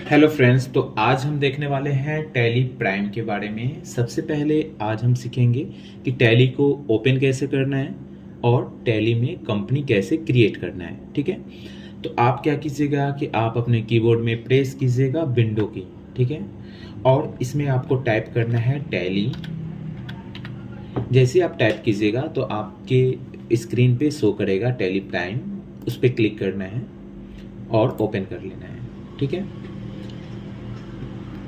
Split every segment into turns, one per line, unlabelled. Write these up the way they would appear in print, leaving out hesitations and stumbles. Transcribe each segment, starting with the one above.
Hello friends, तो आज हम देखने वाले हैं टैली प्राइम के बारे में। सबसे पहले आज हम सीखेंगे कि टैली को ओपन कैसे करना है और टैली में कंपनी कैसे क्रिएट करना है। ठीक है, तो आप क्या कीजिएगा कि आप अपने कीबोर्ड में प्रेस कीजिएगा विंडो की। ठीक है, और इसमें आपको टाइप करना है टैली। जैसे आप टाइप कीजिएगा तो आपके स्क्रीन पे शो करेगा टैली प्राइम, उस पर क्लिक करना है और ओपन कर लेना है। ठीक है,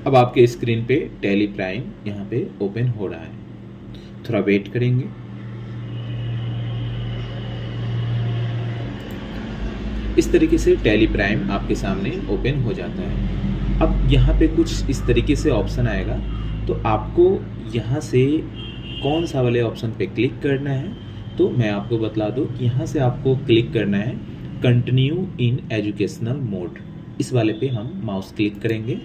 अब आपके स्क्रीन पे टैली प्राइम यहाँ पे ओपन हो रहा है। थोड़ा वेट करेंगे। इस तरीके से टैली प्राइम आपके सामने ओपन हो जाता है। अब यहाँ पे कुछ इस तरीके से ऑप्शन आएगा, तो आपको यहाँ से कौन सा वाले ऑप्शन पे क्लिक करना है। तो मैं आपको बतला दूँ कि यहाँ से आपको क्लिक करना है कंटिन्यू इन एजुकेशनल मोड। इस वाले पे हम माउस क्लिक करेंगे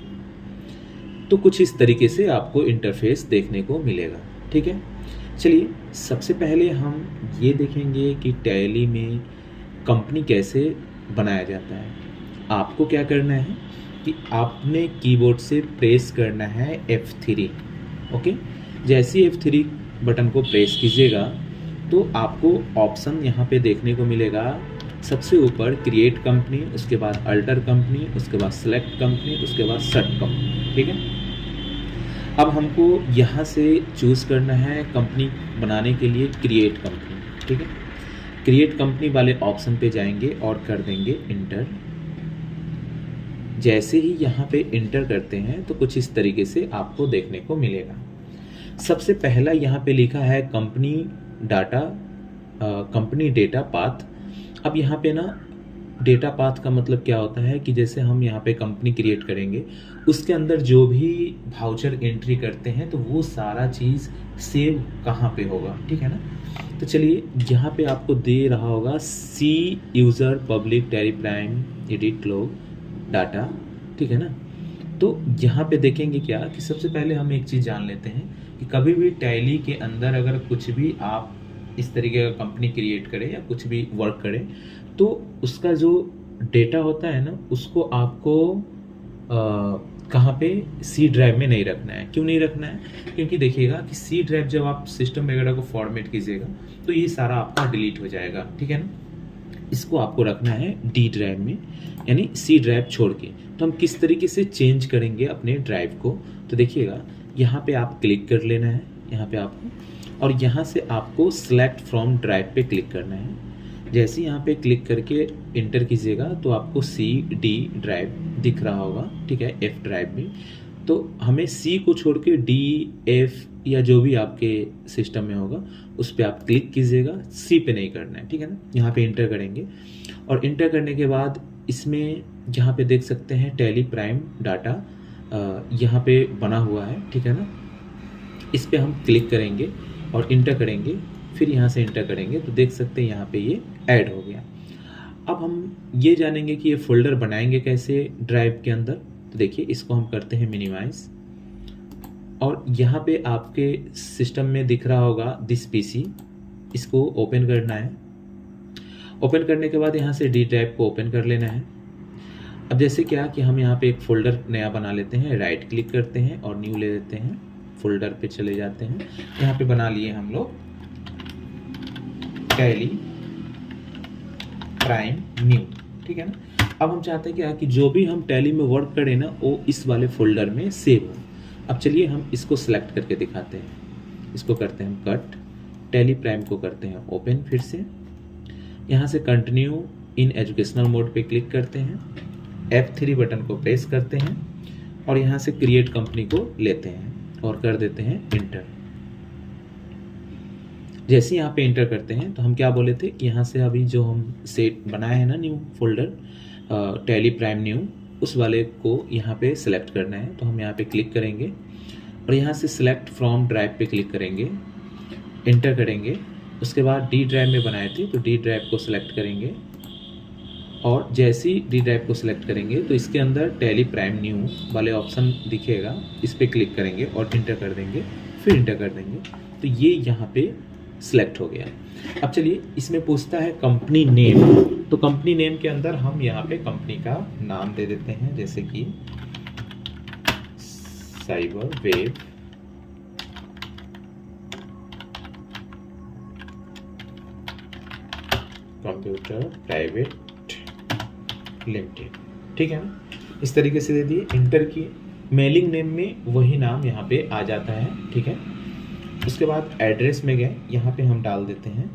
तो कुछ इस तरीके से आपको इंटरफेस देखने को मिलेगा। ठीक है, चलिए सबसे पहले हम ये देखेंगे कि टैली में कंपनी कैसे बनाया जाता है। आपको क्या करना है कि आपने कीबोर्ड से प्रेस करना है F3। ओके, जैसे ही F3 बटन को प्रेस कीजिएगा तो आपको ऑप्शन यहाँ पे देखने को मिलेगा। सबसे ऊपर क्रिएट कंपनी, उसके बाद अल्टर कंपनी, उसके बाद सेलेक्ट कंपनी, उसके बाद शट कंपनी। ठीक है, अब हमको यहाँ से चूज़ करना है कंपनी बनाने के लिए क्रिएट कंपनी। ठीक है, क्रिएट कंपनी वाले ऑप्शन पे जाएंगे और कर देंगे इंटर। जैसे ही यहाँ पे इंटर करते हैं तो कुछ इस तरीके से आपको देखने को मिलेगा। सबसे पहला यहाँ पे लिखा है company data, company data path. अब यहाँ पे ना डेटा पाथ का मतलब क्या होता है कि जैसे हम यहाँ पे कंपनी क्रिएट करेंगे, उसके अंदर जो भी वाउचर एंट्री करते हैं तो वो सारा चीज़ सेव कहाँ पे होगा। ठीक है ना, तो चलिए यहाँ पे आपको दे रहा होगा see user public Tally Prime edit log data. ठीक है ना, तो यहाँ पे देखेंगे क्या कि सबसे पहले हम एक चीज़ जान लेते हैं कि कभी भी टैली के अंदर अगर कुछ भी आप इस तरीके का कंपनी क्रिएट करें या कुछ भी वर्क करें तो उसका जो डेटा होता है ना उसको आपको कहाँ पे सी ड्राइव में नहीं रखना है। क्यों नहीं रखना है? क्योंकि देखिएगा कि सी ड्राइव जब आप सिस्टम वगैरह को फॉर्मेट कीजिएगा तो ये सारा आपका डिलीट हो जाएगा। ठीक है ना, इसको आपको रखना है डी ड्राइव में, यानी सी ड्राइव छोड़ के। तो हम किस तरीके से चेंज करेंगे अपने ड्राइव को, तो देखिएगा यहाँ पे आप क्लिक कर लेना है यहाँ पे आपको, और यहाँ से आपको सेलेक्ट फ्रॉम ड्राइव पे क्लिक करना है। जैसे यहाँ पे क्लिक करके इंटर कीजिएगा तो आपको सी डी ड्राइव दिख रहा होगा। ठीक है, एफ ड्राइव में, तो हमें सी को छोड़ के डी एफ या जो भी आपके सिस्टम में होगा उस पर आप क्लिक कीजिएगा, सी पे नहीं करना है। ठीक है ना, यहाँ पे इंटर करेंगे और इंटर करने के बाद इसमें यहाँ पे देख सकते हैं टैली प्राइम डाटा यहाँ पे बना हुआ है। ठीक है ना, इस पे हम क्लिक करेंगे और इंटर करेंगे, फिर यहाँ से इंटर करेंगे तो देख सकते हैं यहाँ पे ये ऐड हो गया। अब हम ये जानेंगे कि ये फोल्डर बनाएंगे कैसे ड्राइव के अंदर। तो देखिए इसको हम करते हैं मिनिमाइज, और यहाँ पे आपके सिस्टम में दिख रहा होगा दिस पीसी, इसको ओपन करना है। ओपन करने के बाद यहाँ से डी ड्राइव को ओपन कर लेना है। अब जैसे क्या कि हम यहाँ पे एक फोल्डर नया बना लेते हैं, राइट क्लिक करते हैं और न्यू ले लेते हैं, फोल्डर पे चले जाते हैं। यहाँ पे बना लिए हम लोग टैली प्राइम न्यू। ठीक है ना, अब हम चाहते हैं क्या कि जो भी हम टैली में वर्क करें ना वो इस वाले फोल्डर में सेव हो। अब चलिए हम इसको सेलेक्ट करके दिखाते हैं। इसको करते हैं हम कट, टैली प्राइम को करते हैं ओपन। फिर से यहाँ से कंटिन्यू इन एजुकेशनल मोड पे क्लिक करते हैं, F3 बटन को प्रेस करते हैं और यहाँ से क्रिएट कंपनी को लेते हैं और कर देते हैं इंटर। जैसे यहाँ पे इंटर करते हैं तो हम क्या बोले थे कि यहाँ से अभी जो हम सेट बनाए हैं ना new folder tally prime new, उस वाले को यहाँ पे सिलेक्ट करना है। तो हम यहाँ पे क्लिक करेंगे और यहाँ से सिलेक्ट फ्रॉम ड्राइव पे क्लिक करेंगे, इंटर करेंगे। उसके बाद डी ड्राइव में बनाए थे तो डी ड्राइव को सिलेक्ट करेंगे, और जैसे ही डी ड्राइव को सिलेक्ट करेंगे तो इसके अंदर टैली प्राइम न्यू वाले ऑप्शन दिखेगा, इस पर क्लिक करेंगे और इंटर कर देंगे, फिर इंटर कर देंगे तो ये यहाँ पे सिलेक्ट हो गया। अब चलिए इसमें पूछता है कंपनी नेम, तो कंपनी नेम के अंदर हम यहाँ पे कंपनी का नाम दे देते हैं, जैसे कि cyber web computer private limited, ठीक है ना। इस तरीके से दे दिए, इंटर किए, मेलिंग नेम में वही नाम यहाँ पे आ जाता है, ठीक है। उसके बाद एड्रेस में गए, यहाँ पे हम डाल देते हैं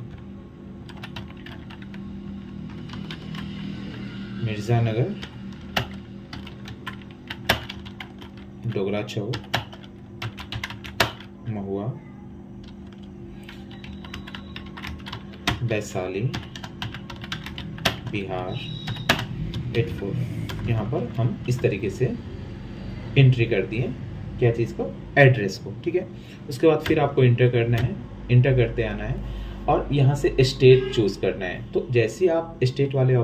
मिर्ज़ानगर डोगरा चौक महुआ वैशाली बिहार 84। यहाँ पर हम इस तरीके से एंट्री कर दिए क्या चीज़ को, एड्रेस को, ठीक है। उसके बाद फिर आपको इंटर करना है, इंटर करते आना है और यहाँ से स्टेट चूज़ करना है। तो जैसे ही आप स्टेट वाले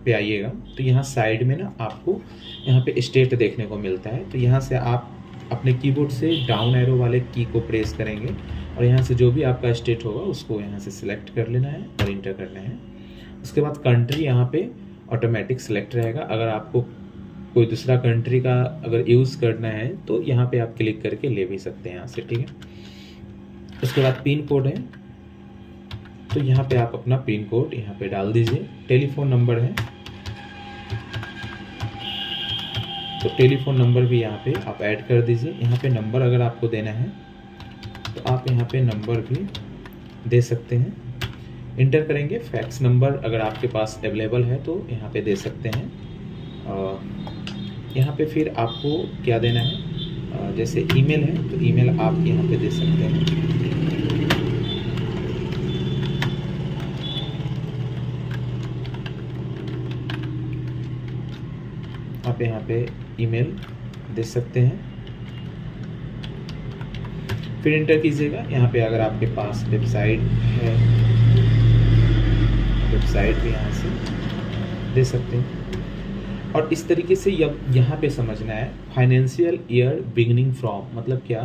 पे आइएगा तो यहाँ साइड में ना आपको यहाँ पे स्टेट देखने को मिलता है। तो यहाँ से आप अपने कीबोर्ड से डाउन एरो वाले की को प्रेस करेंगे और यहाँ से जो भी आपका स्टेट होगा उसको यहाँ से सिलेक्ट कर लेना है और इंटर करना है। उसके बाद कंट्री यहाँ पे ऑटोमेटिक सिलेक्ट रहेगा। अगर आपको कोई दूसरा कंट्री का अगर यूज़ करना है तो यहाँ पे आप क्लिक करके ले भी सकते हैं यहाँ से, ठीक है। उसके बाद पिन कोड है, तो यहाँ पे आप अपना पिन कोड यहाँ पे डाल दीजिए। टेलीफोन नंबर है तो टेलीफोन नंबर भी यहाँ पे आप ऐड कर दीजिए। यहाँ पे नंबर अगर आपको देना है तो आप यहाँ पे नंबर भी दे सकते हैं। इंटर करेंगे, फैक्स नंबर अगर आपके पास अवेलेबल है तो यहाँ पे दे सकते हैं। यहाँ पे फिर आपको क्या देना है, जैसे ईमेल है तो ईमेल आप यहाँ पे दे सकते हैं। आप यहाँ पे ईमेल दे सकते हैं, फिर इंटर कीजिएगा। यहाँ पे अगर आपके पास वेबसाइट है, वेबसाइट भी यहाँ से दे सकते हैं। और इस तरीके से यहाँ पे समझना है फाइनेंशियल ईयर बिगिनिंग फ्रॉम, मतलब क्या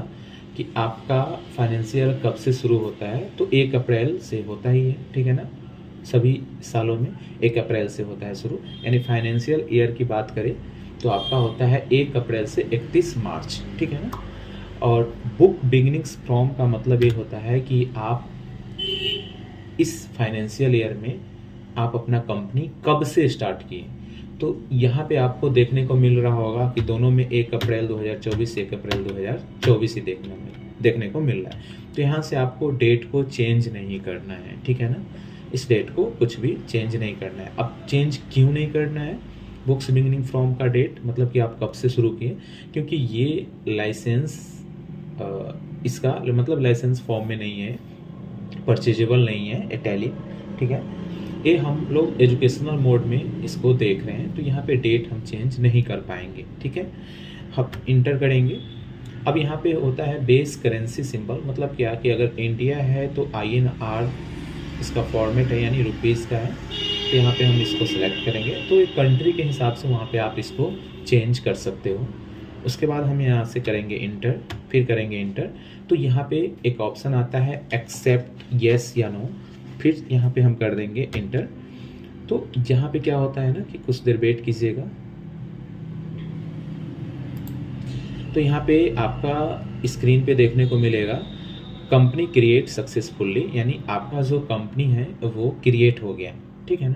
कि आपका फाइनेंशियल कब से शुरू होता है। तो 1 अप्रैल से होता ही है, ठीक है ना। सभी सालों में 1 अप्रैल से होता है शुरू, यानी फाइनेंशियल ईयर की बात करें तो आपका होता है 1 अप्रैल से 31 मार्च, ठीक है ना। और बुक बिगिनिंग्स फ्रॉम का मतलब ये होता है कि आप इस फाइनेंशियल ईयर में आप अपना कंपनी कब से स्टार्ट किए। तो यहाँ पे आपको देखने को मिल रहा होगा कि दोनों में 1 अप्रैल 2024 1 अप्रैल 2024 ही देखने को मिल रहा है। तो यहाँ से आपको डेट को चेंज नहीं करना है, ठीक है ना। इस डेट को कुछ भी चेंज नहीं करना है। अब चेंज क्यों नहीं करना है, बुक्स बिगिनिंग फ्रॉम का डेट मतलब कि आप कब से शुरू किए, क्योंकि ये लाइसेंस इसका मतलब लाइसेंस फॉर्म में नहीं है, परचेजेबल नहीं है इटैलिक, ठीक है। ये हम लोग एजुकेशनल मोड में इसको देख रहे हैं तो यहाँ पे डेट हम चेंज नहीं कर पाएंगे, ठीक है। हम इंटर करेंगे। अब यहाँ पे होता है बेस करेंसी सिंबल, मतलब क्या कि अगर इंडिया है तो INR इसका फॉर्मेट है, यानी रुपीज़ का है। तो यहाँ पे हम इसको सिलेक्ट करेंगे तो एक कंट्री के हिसाब से वहाँ पे आप इसको चेंज कर सकते हो। उसके बाद हम यहाँ से करेंगे इंटर, फिर करेंगे इंटर। तो यहाँ पे एक ऑप्शन आता है एक्सेप्ट येस या नो, फिर यहाँ पे हम कर देंगे इंटर। तो यहाँ पे क्या होता है ना कि कुछ देर वेट कीजिएगा। तो यहाँ पे आपका स्क्रीन पे देखने को मिलेगा कंपनी क्रिएट सक्सेसफुली, यानी आपका जो कंपनी है वो क्रिएट हो गया, ठीक है ना।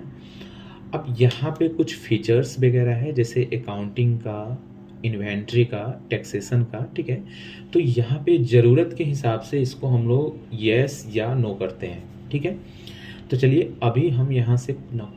अब यहाँ पे कुछ फीचर्स वगैरह है, जैसे अकाउंटिंग का, इन्वेंट्री का, टैक्सेशन का, ठीक है। तो यहाँ पे ज़रूरत के हिसाब से इसको हम लोग येस या नो करते हैं, ठीक है। तो चलिए अभी हम यहाँ से नो,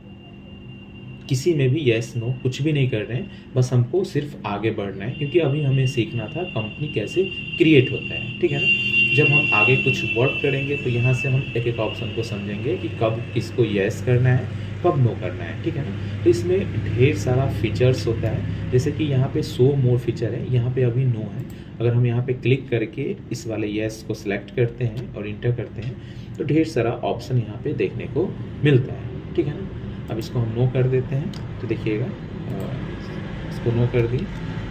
किसी में भी येस नो कुछ भी नहीं कर रहे हैं, बस हमको सिर्फ आगे बढ़ना है, क्योंकि अभी हमें सीखना था कंपनी कैसे क्रिएट होता है, ठीक है ना। जब हम आगे कुछ वर्क करेंगे तो यहाँ से हम एक एक ऑप्शन को समझेंगे कि कब किसको येस करना है, कब नो करना है, ठीक है ना। तो इसमें ढेर सारा फीचर्स होता है, जैसे कि यहाँ पे शो मोर फीचर है, यहाँ पे अभी नो है। अगर हम यहाँ पे क्लिक करके इस वाले येस को सिलेक्ट करते हैं और इंटर करते हैं तो ढेर सारा ऑप्शन यहाँ पे देखने को मिलता है, ठीक है ना। अब इसको हम नो कर देते हैं तो देखिएगा इसको नो कर दिए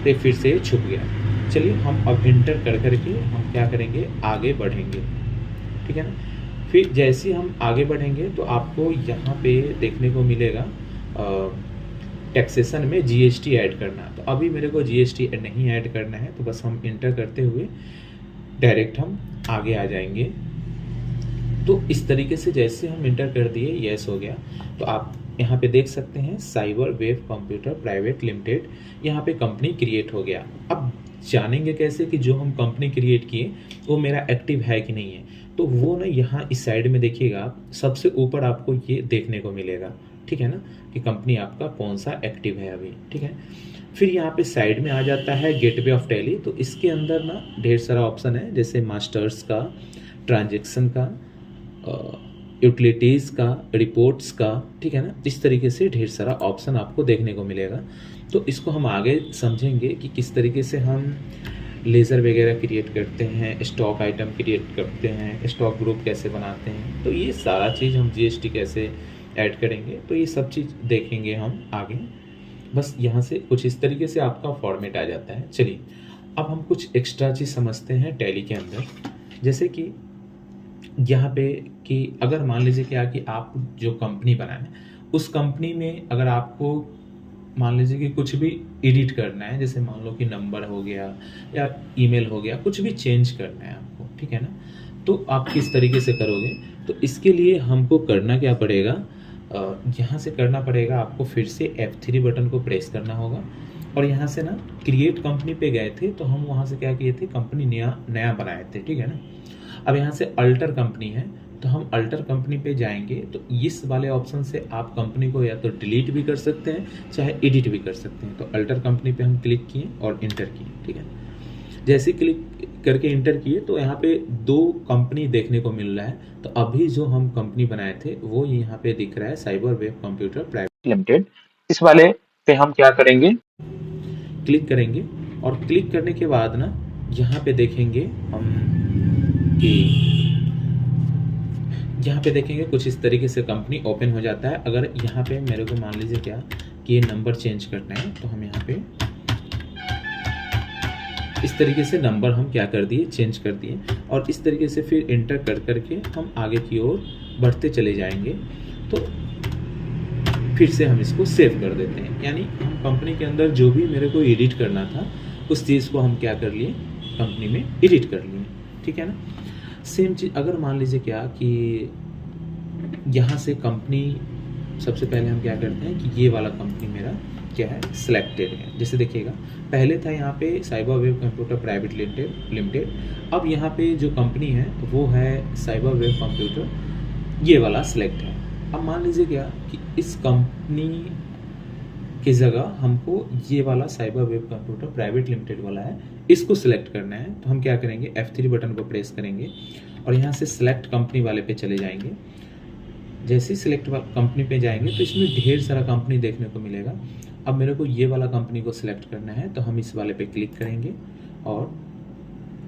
तो फिर से छुप गया। चलिए हम अब इंटर कर करके हम क्या करेंगे, आगे बढ़ेंगे, ठीक है ना। फिर जैसे हम आगे बढ़ेंगे तो आपको यहाँ पे देखने को मिलेगा टैक्सेशन में जीएसटी ऐड करना। तो अभी मेरे को जीएसटी नहीं ऐड करना है, तो बस हम इंटर करते हुए डायरेक्ट हम आगे आ जाएंगे। तो इस तरीके से जैसे हम इंटर कर दिए, यस हो गया। तो आप यहाँ पे देख सकते हैं cyber wave computer private limited, यहाँ पे कंपनी क्रिएट हो गया। अब जानेंगे कैसे कि जो हम कंपनी क्रिएट किए वो मेरा एक्टिव है कि नहीं है। तो वो ना यहाँ इस साइड में देखिएगा, सबसे ऊपर आपको ये देखने को मिलेगा, ठीक है ना, कि कंपनी आपका कौन सा एक्टिव है अभी, ठीक है। फिर यहाँ पे साइड में आ जाता है गेटवे ऑफ टैली। तो इसके अंदर ना ढेर सारा ऑप्शन है, जैसे मास्टर्स का, ट्रांजैक्शन का, यूटिलिटीज़ का, रिपोर्ट्स का, ठीक है ना। इस तरीके से ढेर सारा ऑप्शन आपको देखने को मिलेगा। तो इसको हम आगे समझेंगे कि किस तरीके से हम लेज़र वगैरह क्रिएट करते हैं, स्टॉक आइटम क्रिएट करते हैं, स्टॉक ग्रुप कैसे बनाते हैं। तो ये सारा चीज़ हम जीएसटी कैसे ऐड करेंगे, तो ये सब चीज़ देखेंगे हम आगे। बस यहाँ से कुछ इस तरीके से आपका फॉर्मेट आ जाता है। चलिए अब हम कुछ एक्स्ट्रा चीज़ समझते हैं टैली के अंदर, जैसे कि यहाँ पे कि अगर मान लीजिए क्या कि आप जो कंपनी बनाए उस कंपनी में अगर आपको मान लीजिए कि कुछ भी एडिट करना है, जैसे मान लो कि नंबर हो गया या ईमेल हो गया, कुछ भी चेंज करना है आपको, ठीक है ना, तो आप किस तरीके से करोगे। तो इसके लिए हमको करना क्या पड़ेगा, यहाँ से करना पड़ेगा आपको फिर से F3 बटन को प्रेस करना होगा और यहाँ से ना क्रिएट कंपनी पे गए थे, तो हम वहाँ से क्या किए थे, कंपनी नया बनाए थे, ठीक है ना। अब यहाँ से अल्टर कंपनी है, तो हम अल्टर कंपनी पे जाएंगे। तो इस वाले ऑप्शन से आप कंपनी को या तो डिलीट भी कर सकते हैं, चाहे एडिट भी कर सकते हैं। तो अल्टर कंपनी पे हम क्लिक किए और इंटर किए, ठीक है। जैसे क्लिक करके इंटर किए तो यहाँ पे 2 कंपनी देखने को मिल रहा है। तो अभी जो हम कंपनी बनाए थे वो यहाँ पे दिख रहा है cyber wave computer private limited. इस वाले पे हम क्या करेंगे, क्लिक करेंगे और क्लिक करने के बाद ना यहाँ पे देखेंगे हम कि यहाँ पे देखेंगे कुछ इस तरीके से कंपनी ओपन हो जाता है। अगर यहाँ पे मेरे को मान लीजिए क्या कि ये नंबर चेंज करना है, तो हम यहाँ पे इस तरीके से नंबर हम क्या कर दिए, चेंज कर दिए और इस तरीके से फिर इंटर कर करके हम आगे की ओर बढ़ते चले जाएंगे। तो फिर से हम इसको सेव कर देते हैं, यानी हम कंपनी के अंदर जो भी मेरे को एडिट करना था उस चीज़ को हम क्या कर लिए, कंपनी में एडिट कर लिए, ठीक है ना। सेम चीज़ अगर मान लीजिए क्या कि यहाँ से कंपनी, सबसे पहले हम क्या करते हैं कि ये वाला कंपनी मेरा क्या है, सिलेक्टेड है। जैसे देखिएगा पहले था यहाँ पे cyber wave computer private limited, अब यहाँ पे जो कंपनी है वो है साइबर वेव कंप्यूटर, ये वाला सिलेक्ट है। अब मान लीजिए क्या कि इस कंपनी की जगह हमको ये वाला cyber wave computer private limited वाला है, इसको सिलेक्ट करना है। तो हम क्या करेंगे, F3 बटन को प्रेस करेंगे और यहाँ से सिलेक्ट कंपनी वाले पे चले जाएंगे। जैसे ही सिलेक्ट कंपनी पे जाएंगे तो इसमें ढेर सारा कंपनी देखने को मिलेगा। अब मेरे को ये वाला कंपनी को सिलेक्ट करना है, तो हम इस वाले पे क्लिक करेंगे और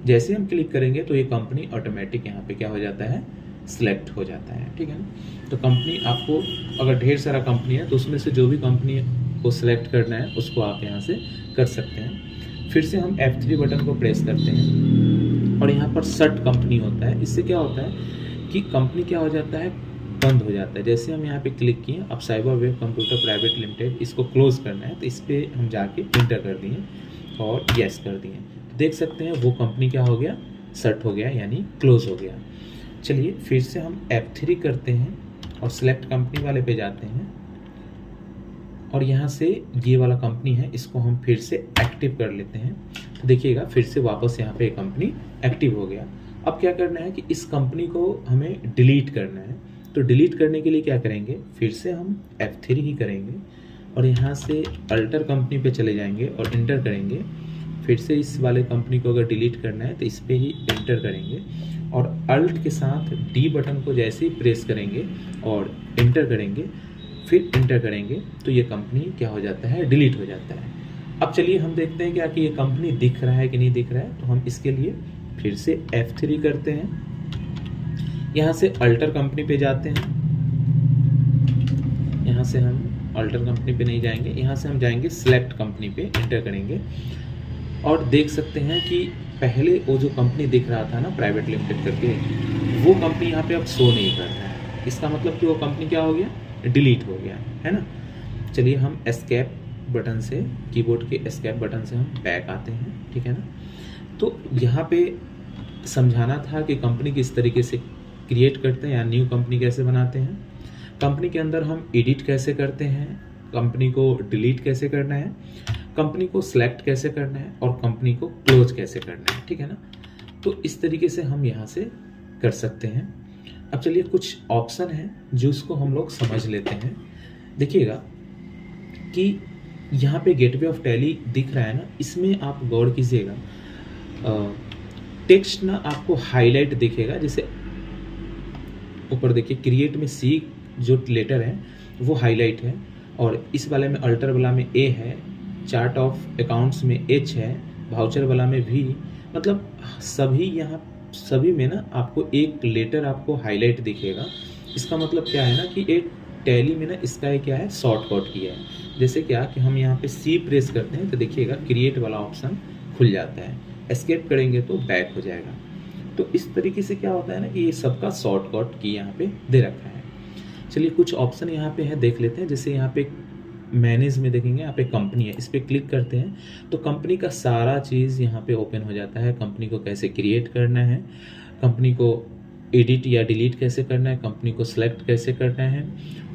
जैसे हम क्लिक करेंगे तो ये कंपनी ऑटोमेटिक यहाँ पे क्या हो जाता है, सिलेक्ट हो जाता है, ठीक है ना। तो कंपनी आपको अगर ढेर सारा कंपनी है तो उसमें से जो भी कंपनी को सिलेक्ट करना है उसको आप यहाँ से कर सकते हैं। फिर से हम F3 बटन को प्रेस करते हैं और यहाँ पर सर्ट कंपनी होता है। इससे क्या होता है कि कंपनी क्या हो जाता है, बंद हो जाता है। जैसे हम यहाँ पे क्लिक किए, अब cyber wave computer private limited इसको क्लोज करना है, तो इस पर हम जाके इंटर कर दिए और यस कर दिए। तो देख सकते हैं वो कंपनी क्या हो गया, सर्ट हो गया, यानी क्लोज हो गया। चलिए फिर से हम F3 करते हैं और सिलेक्ट कंपनी वाले पे जाते हैं और यहाँ से ये वाला कंपनी है, इसको हम फिर से एक्टिव कर लेते हैं। तो देखिएगा फिर से वापस यहाँ पे कंपनी एक्टिव हो गया। अब क्या करना है कि इस कंपनी को हमें डिलीट करना है। तो डिलीट करने के लिए क्या करेंगे, फिर से हम F3 ही करेंगे और यहाँ से अल्टर कंपनी पे चले जाएंगे और इंटर करेंगे। फिर से इस वाले कंपनी को अगर डिलीट करना है तो इस पर ही इंटर करेंगे और अल्ट के साथ D बटन को जैसे ही प्रेस करेंगे और इंटर करेंगे, फिर इंटर करेंगे, तो ये कंपनी क्या हो जाता है, डिलीट हो जाता है। अब चलिए हम देखते हैं क्या कि ये कंपनी दिख रहा है कि नहीं दिख रहा है। तो हम इसके लिए फिर से F3 करते हैं, यहाँ से अल्टर कंपनी पे जाते हैं। यहाँ से हम अल्टर कंपनी पे नहीं जाएंगे, यहाँ से हम जाएंगे सिलेक्ट कंपनी पे, इंटर करेंगे और देख सकते हैं कि पहले वो जो कंपनी दिख रहा था ना प्राइवेट लिमिटेड करके, वो कंपनी यहाँ पे अब शो नहीं कर रहा है। इसका मतलब कि वो कंपनी क्या हो गया, डिलीट हो गया है ना। चलिए हम एस्केप बटन से, कीबोर्ड के एस्केप बटन से हम बैक आते हैं, ठीक है ना। तो यहाँ पे समझाना था कि कंपनी किस तरीके से क्रिएट करते हैं या न्यू कंपनी कैसे बनाते हैं, कंपनी के अंदर हम एडिट कैसे करते हैं, कंपनी को डिलीट कैसे करना है, कंपनी को सिलेक्ट कैसे करना है और कंपनी को क्लोज कैसे करना है, ठीक है ना। तो इस तरीके से हम यहाँ से कर सकते हैं। अब चलिए कुछ ऑप्शन है जो इसको हम लोग समझ लेते हैं। देखिएगा कि यहाँ पे गेटवे ऑफ टैली दिख रहा है ना, इसमें आप गौर कीजिएगा, टेक्स्ट ना आपको हाईलाइट दिखेगा। जैसे ऊपर देखिए क्रिएट में सी जो लेटर है वो हाईलाइट है, और इस वाले में अल्टर वाला में ए है, चार्ट ऑफ अकाउंट्स में एच है, वाउचर वाला में वी, मतलब सभी यहाँ सभी में ना आपको एक लेटर आपको हाईलाइट दिखेगा। इसका मतलब क्या है ना कि एक टैली में ना इसका क्या है, शॉर्टकट किया है। जैसे क्या कि हम यहाँ पे सी प्रेस करते हैं तो देखिएगा क्रिएट वाला ऑप्शन खुल जाता है, एस्केप करेंगे तो बैक हो जाएगा। तो इस तरीके से क्या होता है ना कि ये सबका शॉर्टकट की यहाँ पे दे रखा है। चलिए कुछ ऑप्शन यहाँ पे है देख लेते हैं। जैसे यहाँ पे मैनेज में देखेंगे, यहाँ पे कंपनी है, इस पर क्लिक करते हैं तो कंपनी का सारा चीज़ यहाँ पे ओपन हो जाता है। कंपनी को कैसे क्रिएट करना है, कंपनी को एडिट या डिलीट कैसे करना है, कंपनी को सिलेक्ट कैसे करना है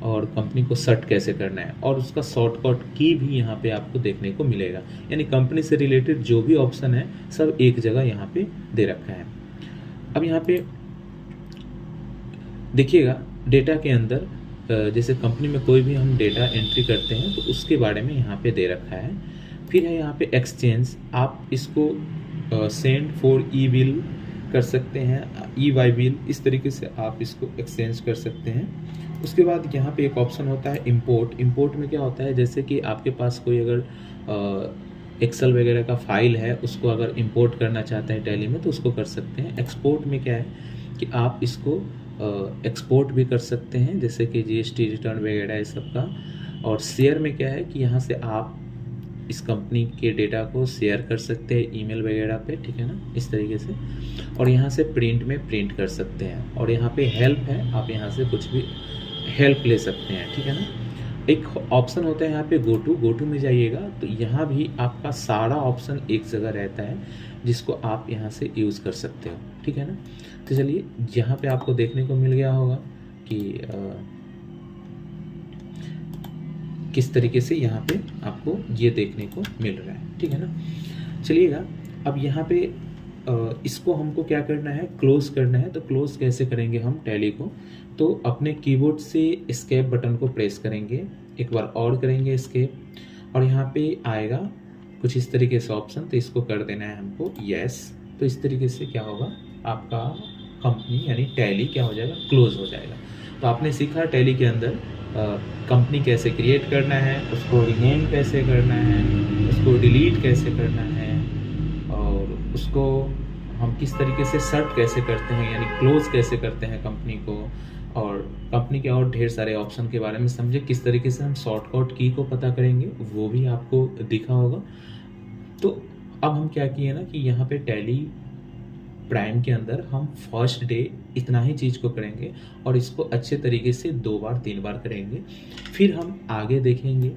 और कंपनी को सर्ट कैसे करना है, और उसका शॉर्टकट की भी यहाँ पे आपको देखने को मिलेगा। यानी कंपनी से रिलेटेड जो भी ऑप्शन है सब एक जगह यहाँ पे दे रखा है। अब यहाँ पे देखिएगा डेटा के अंदर जैसे कंपनी में कोई भी हम डेटा एंट्री करते हैं तो उसके बारे में यहाँ पे दे रखा है। फिर है यहाँ पे एक्सचेंज, आप इसको सेंड फॉर ई बिल कर सकते हैं, ई वाई बिल, इस तरीके से आप इसको एक्सचेंज कर सकते हैं। उसके बाद यहाँ पे एक ऑप्शन होता है इंपोर्ट। इंपोर्ट में क्या होता है, जैसे कि आपके पास कोई अगर एक्सेल वगैरह का फाइल है उसको अगर इंपोर्ट करना चाहते हैं टैली में तो उसको कर सकते हैं। एक्सपोर्ट में क्या है कि आप इसको एक्सपोर्ट भी कर सकते हैं, जैसे कि जीएसटी रिटर्न वगैरह इस सब का। और शेयर में क्या है कि यहाँ से आप इस कंपनी के डेटा को शेयर कर सकते हैं ईमेल वगैरह पे, ठीक है ना, इस तरीके से। और यहाँ से प्रिंट में प्रिंट कर सकते हैं। और यहाँ पे हेल्प है, आप यहाँ से कुछ भी हेल्प ले सकते हैं, ठीक है ना। एक ऑप्शन होता है यहाँ पे गो टू में जाइएगा तो यहाँ भी आपका सारा ऑप्शन एक जगह रहता है जिसको आप यहाँ से यूज़ कर सकते हो, ठीक है ना। तो चलिए यहाँ पे आपको देखने को मिल गया होगा कि किस तरीके से यहाँ पे आपको ये देखने को मिल रहा है, ठीक है ना। चलिएगा अब यहाँ पे इसको हमको क्या करना है, क्लोज करना है। तो क्लोज कैसे करेंगे हम टैली को, तो अपने कीबोर्ड से एस्केप बटन को प्रेस करेंगे, एक बार और करेंगे एस्केप, और यहाँ पे आएगा कुछ इस तरीके से ऑप्शन, तो इसको कर देना है हमको यस। तो इस तरीके से क्या होगा, आपका कंपनी यानी टैली क्या हो जाएगा, क्लोज हो जाएगा। तो आपने सीखा टैली के अंदर कंपनी कैसे क्रिएट करना है, उसको रीनेम कैसे करना है, उसको डिलीट कैसे करना है, और उसको हम किस तरीके से सर्ट कैसे करते हैं यानी क्लोज कैसे करते हैं कंपनी को, और कंपनी के और ढेर सारे ऑप्शन के बारे में समझे। किस तरीके से हम शॉर्टकट की को पता करेंगे वो भी आपको दिखा होगा। तो अब हम क्या किए ना कि यहाँ पे टैली प्राइम के अंदर हम फर्स्ट डे इतना ही चीज़ को करेंगे और इसको अच्छे तरीके से 2 बार 3 बार करेंगे। फिर हम आगे देखेंगे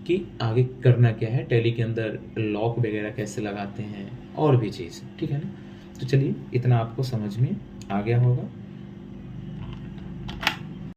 कि आगे करना क्या है, टैली के अंदर लॉक वगैरह कैसे लगाते हैं और भी चीज़, ठीक है ना। तो चलिए इतना आपको समझ में आ गया होगा।